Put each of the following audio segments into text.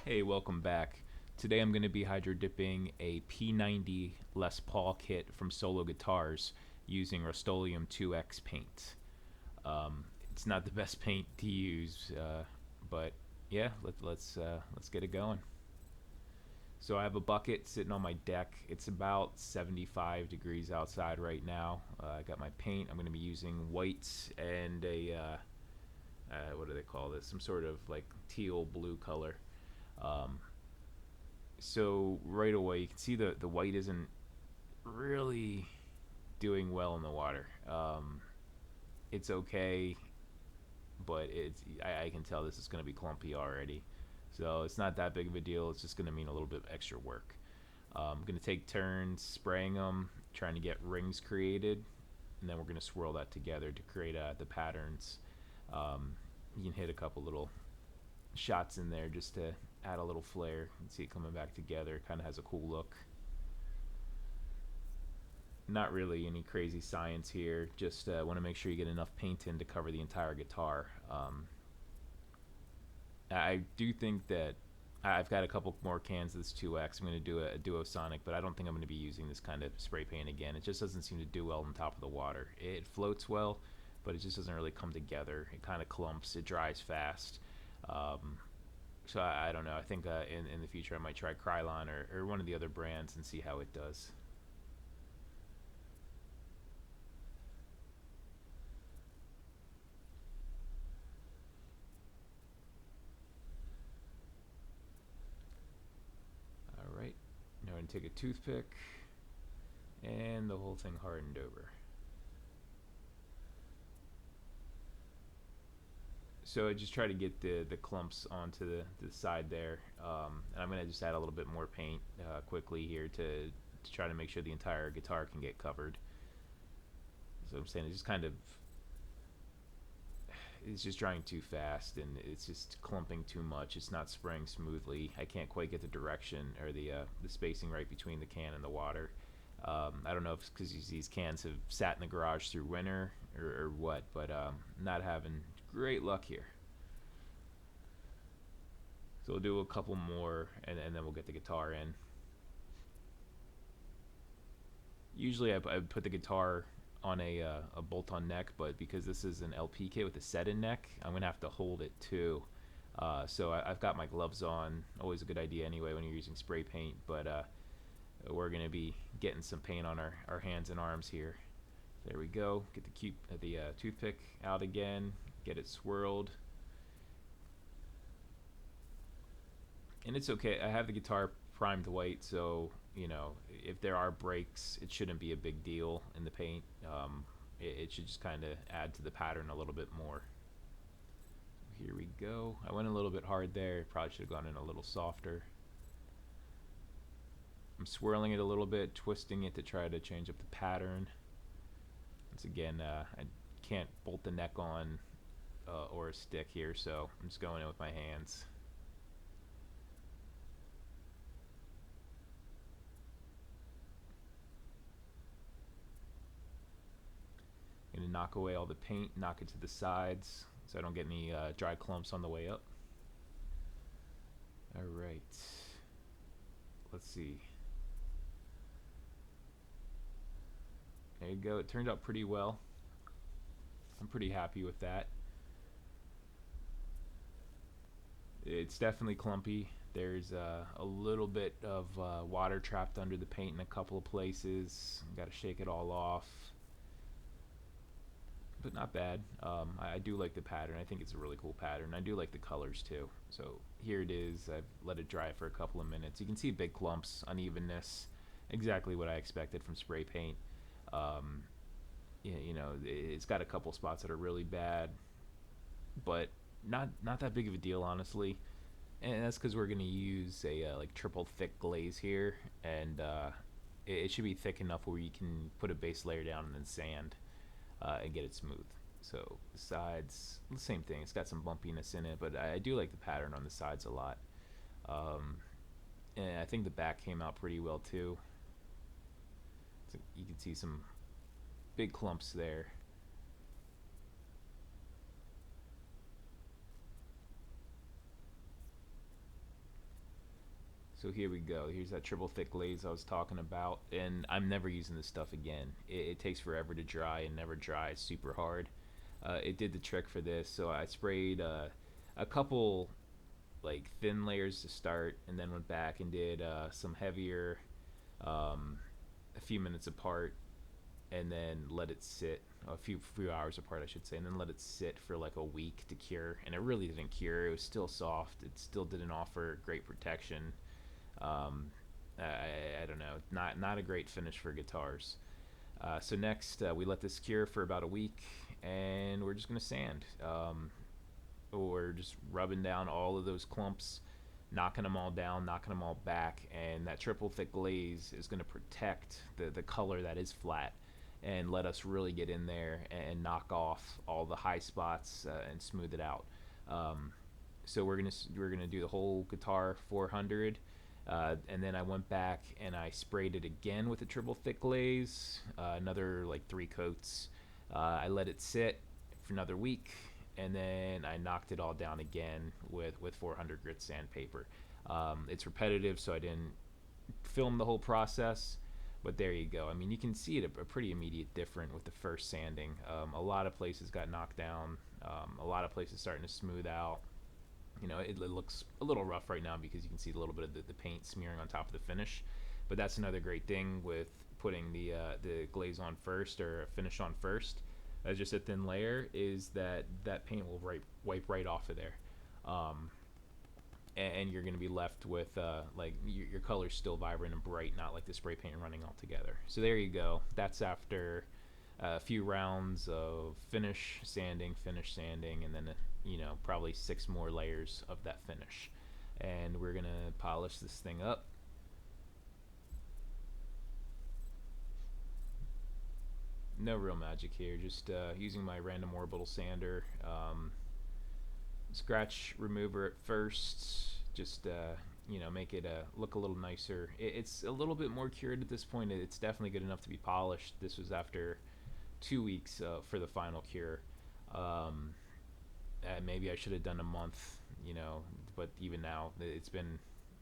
Hey, welcome back. Today I'm going to be hydrodipping a P90 Les Paul kit from Solo Guitars using Rust-Oleum 2X paint. It's not the best paint to use, but yeah, let's get it going. So I have a bucket sitting on my deck. It's about 75 degrees outside right now. I got my paint. I'm going to be using whites and what do they call this? Some sort of like teal blue color. Um, so right away you can see the white isn't really doing well in the water. It's okay, but I can tell this is going to be clumpy already. So it's not that big of a deal. It's just going to mean a little bit of extra work. I'm going to take turns spraying them, trying to get rings created, and then we're going to swirl that together to create the patterns. You can hit a couple little shots in there just to add a little flair. You can see it coming back together. Kind of has a cool look. Not really any crazy science here. Just want to make sure you get enough paint in to cover the entire guitar. I do think that I've got a couple more cans of this 2X. I'm going to do a Duosonic, but I don't think I'm going to be using this kind of spray paint again. It just doesn't seem to do well on top of the water. It floats well, but it just doesn't really come together. It kind of clumps. It dries fast. So I don't know. I think in the future I might try Krylon or one of the other brands and see how it does. All right. Now I'm going to take a toothpick and the whole thing hardened over. So I just try to get the clumps onto the side there, and I'm gonna just add a little bit more paint quickly here to try to make sure the entire guitar can get covered. So I'm saying it's just drying too fast and it's just clumping too much. It's not spraying smoothly. I can't quite get the direction or the spacing right between the can and the water. I don't know if it's because these cans have sat in the garage through winter or what, but not having great luck here. So we'll do a couple more and then we'll get the guitar in. Usually I put the guitar on a bolt-on neck, but because this is an LP kit with a set-in neck, I'm going to have to hold it too. So I've got my gloves on. Always a good idea anyway when you're using spray paint, but we're going to be getting some paint on our hands and arms here. There we go. Get the toothpick out again. Get it swirled. And it's okay. I have the guitar primed white, so you know if there are breaks, it shouldn't be a big deal in the paint. It should just kind of add to the pattern a little bit more. Here we go. I went a little bit hard there. Probably should have gone in a little softer. I'm swirling it a little bit, twisting it to try to change up the pattern. Once again, I can't bolt the neck on or a stick here, so I'm just going in with my hands. I'm going to knock away all the paint, knock it to the sides so I don't get any dry clumps on the way up. Alright, let's see. There you go. It turned out pretty well. I'm pretty happy with that. It's definitely clumpy. There's a little bit of water trapped under the paint in a couple of places. Got to shake it all off. But not bad. I do like the pattern. I think it's a really cool pattern. I do like the colors too. So here it is. I've let it dry for a couple of minutes. You can see big clumps, unevenness, exactly what I expected from spray paint. You know, it's got a couple spots that are really bad, but not that big of a deal, honestly. And that's because we're gonna use a like triple thick glaze here, and it should be thick enough where you can put a base layer down and then sand and get it smooth. So the sides, the same thing. It's got some bumpiness in it, but I do like the pattern on the sides a lot. And I think the back came out pretty well too. So you can see some big clumps there. So here we go. Here's that triple thick glaze I was talking about, and I'm never using this stuff again. It takes forever to dry and never dries super hard. It did the trick for this, so I sprayed a couple like thin layers to start, and then went back and did some heavier, a few minutes apart, and then let it sit a few hours apart, I should say, and then let it sit for like a week to cure. And it really didn't cure. It was still soft. It still didn't offer great protection. I don't know, not a great finish for guitars. So next, we let this cure for about a week, and we're just gonna sand. We're just rubbing down all of those clumps, knocking them all down, knocking them all back, and that triple thick glaze is going to protect the color that is flat and let us really get in there and knock off all the high spots and smooth it out. So we're gonna do the whole guitar 400, and then I went back and I sprayed it again with a triple thick glaze, another like 3 coats. I let it sit for another week, and then I knocked it all down again with 400 grit sandpaper. It's repetitive, so I didn't film the whole process, but there you go. I mean, you can see it a pretty immediate difference with the first sanding. A lot of places got knocked down. A lot of places starting to smooth out. You know, it looks a little rough right now because you can see a little bit of the paint smearing on top of the finish. But that's another great thing with putting the glaze on first, or finish on first, as just a thin layer, is that paint will wipe right off of there. And you're going to be left with like your color's still vibrant and bright, not like the spray paint running all together. So there you go. That's after a few rounds of finish sanding, and then you know, probably 6 more layers of that finish. And we're going to polish this thing up. No real magic here, just using my random orbital sander. Scratch remover at first, just you know, make it look a little nicer. It's a little bit more cured at this point. It's definitely good enough to be polished. This was after 2 weeks for the final cure. Maybe I should have done a month, you know, but even now it's been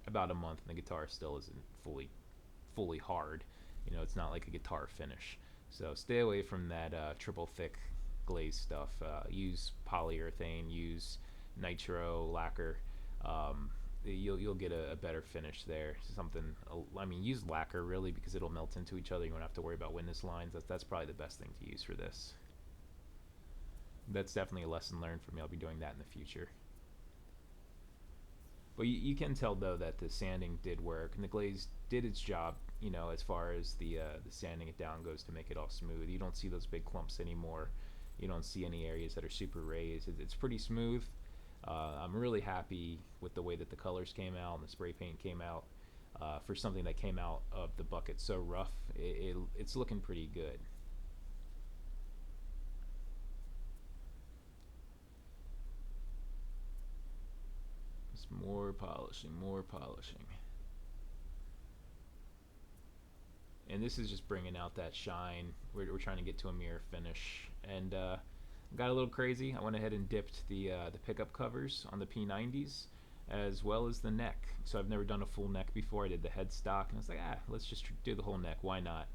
about a month and the guitar still isn't fully hard. You know, it's not like a guitar finish. So stay away from that triple thick glaze stuff. Use polyurethane, use nitro lacquer. You'll get a better finish there. Something, I mean, use lacquer really, because it'll melt into each other. You won't have to worry about witness lines. That's probably the best thing to use for this. That's definitely a lesson learned for me. I'll be doing that in the future. But you can tell though that the sanding did work, and the glaze did its job. You know, as far as the sanding it down goes to make it all smooth. You don't see those big clumps anymore. You don't see any areas that are super raised. It's pretty smooth. I'm really happy with the way that the colors came out and the spray paint came out. For something that came out of the bucket so rough, it's looking pretty good. Just more polishing, more polishing. And this is just bringing out that shine. We're trying to get to a mirror finish, and got a little crazy. I went ahead and dipped the pickup covers on the P90s, as well as the neck. So I've never done a full neck before. I did the headstock, and I was like, let's just do the whole neck. Why not?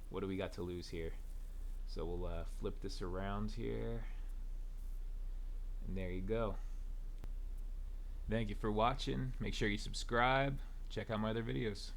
What do we got to lose here? So we'll flip this around here, and there you go. Thank you for watching. Make sure you subscribe. Check out my other videos.